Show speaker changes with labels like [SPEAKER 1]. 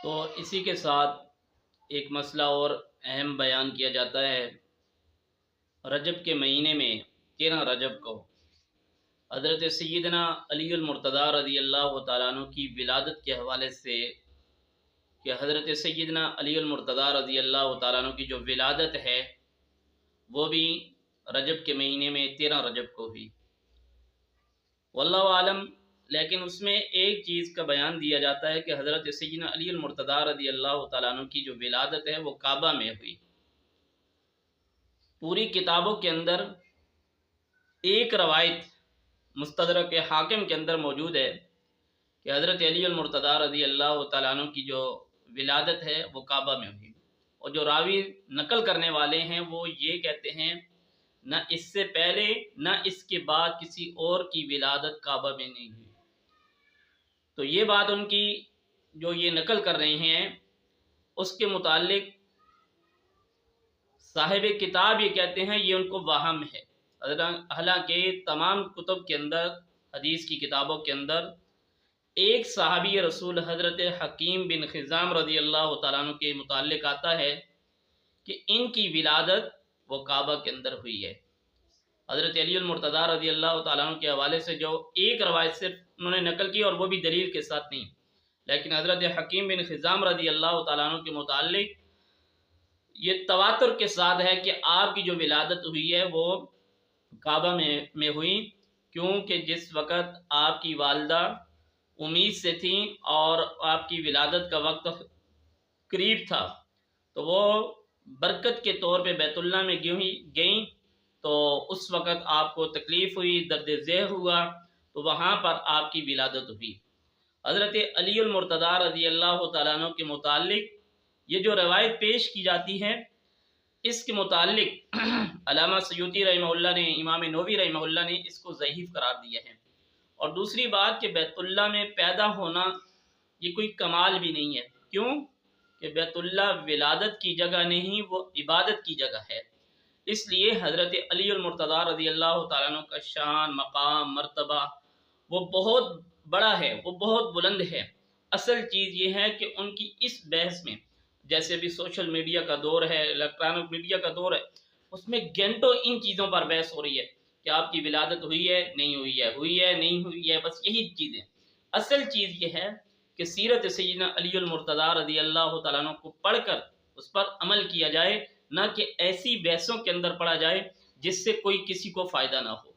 [SPEAKER 1] تو اسی کے ساتھ ایک مسئلہ اور اہم بیان کیا جاتا ہے۔ رجب کے مہینے میں 13 رجب کو حضرت سیدنا علی المرتضیٰ رضی اللہ تعالیٰ عنہ کی ولادت کے حوالے سے کہ حضرت سیدنا علی المرتضیٰ رضی اللہ تعالیٰ عنہ کی جو ولادت ہے وہ بھی رجب کے مہینے میں 13 رجب کو ہوئی، واللہ عالم۔ لیکن اس میں ایک چیز کا بیان دیا جاتا ہے کہ حضرت سیدنا علی المرتضیٰ رضی اللہ تعالیٰ عنہ کی جو ولادت ہے وہ کعبہ میں ہوئی۔ پوری کتابوں کے اندر ایک روایت مستدرک حاکم کے اندر موجود ہے کہ حضرت علی المرتضیٰ رضی اللہ تعالیٰ عنہ کی جو ولادت ہے وہ کعبہ میں ہوئی، اور جو راوی نقل کرنے والے ہیں وہ یہ کہتے ہیں نہ اس سے پہلے نہ اس کے بعد کسی اور کی ولادت کعبہ میں نہیں ہوئی۔ تو یہ بات ان کی جو یہ نقل کر رہے ہیں اس کے متعلق صاحب کتاب یہ کہتے ہیں یہ ان کو وہم ہے، حالانکہ تمام کتب کے اندر، حدیث کی کتابوں کے اندر ایک صحابی رسول حضرت حکیم بن حزام رضی اللہ تعالیٰ عنہ کے متعلق آتا ہے کہ ان کی ولادت وہ کعبہ کے اندر ہوئی ہے۔ حضرت علی المرتضیٰ رضی اللہ تعالیٰ عنہ کے حوالے سے جو ایک روایت صرف انہوں نے نقل کی، اور وہ بھی دلیل کے ساتھ نہیں، لیکن حضرت حکیم بن حزام رضی اللہ تعالیٰ عنہ کے متعلق یہ تواتر کے ساتھ ہے کہ آپ کی جو ولادت ہوئی ہے وہ کعبہ میں ہوئی، کیونکہ جس وقت آپ کی والدہ امید سے تھیں اور آپ کی ولادت کا وقت قریب تھا تو وہ برکت کے طور پہ بیت اللہ میں گئیں، تو اس وقت آپ کو تکلیف ہوئی، درد ذیل ہوا، تو وہاں پر آپ کی ولادت ہوئی۔ حضرت علی المرتضیٰ رضی اللہ تعالیٰ عنہ کے متعلق یہ جو روایت پیش کی جاتی ہے اس کے متعلق علامہ سیوطی رحمہ اللہ نے، امام نووی رحمہ اللہ نے اس کو ضعیف قرار دیا ہے۔ اور دوسری بات کہ بیت اللہ میں پیدا ہونا یہ کوئی کمال بھی نہیں ہے، کیوں کہ بیت اللہ ولادت کی جگہ نہیں، وہ عبادت کی جگہ ہے۔ اس لیے حضرت علی المرتضیٰ رضی اللہ تعالیٰ عنہ کا شان، مقام، مرتبہ وہ بہت بڑا ہے، وہ بہت بلند ہے۔ اصل چیز یہ ہے کہ ان کی اس بحث میں، جیسے ابھی سوشل میڈیا کا دور ہے، الیکٹرانک میڈیا کا دور ہے، اس میں گھنٹوں ان چیزوں پر بحث ہو رہی ہے کہ آپ کی ولادت ہوئی ہے نہیں ہوئی ہے، ہوئی ہے نہیں ہوئی ہے، بس یہی چیزیں۔ اصل چیز یہ ہے کہ سیرت سیدنا علی المرتضیٰ رضی اللہ تعالیٰ عنہ کو پڑھ کر اس پر عمل کیا جائے، نہ کہ ایسی بحثوں کے اندر پڑھا جائے جس سے کوئی کسی کو فائدہ نہ ہو۔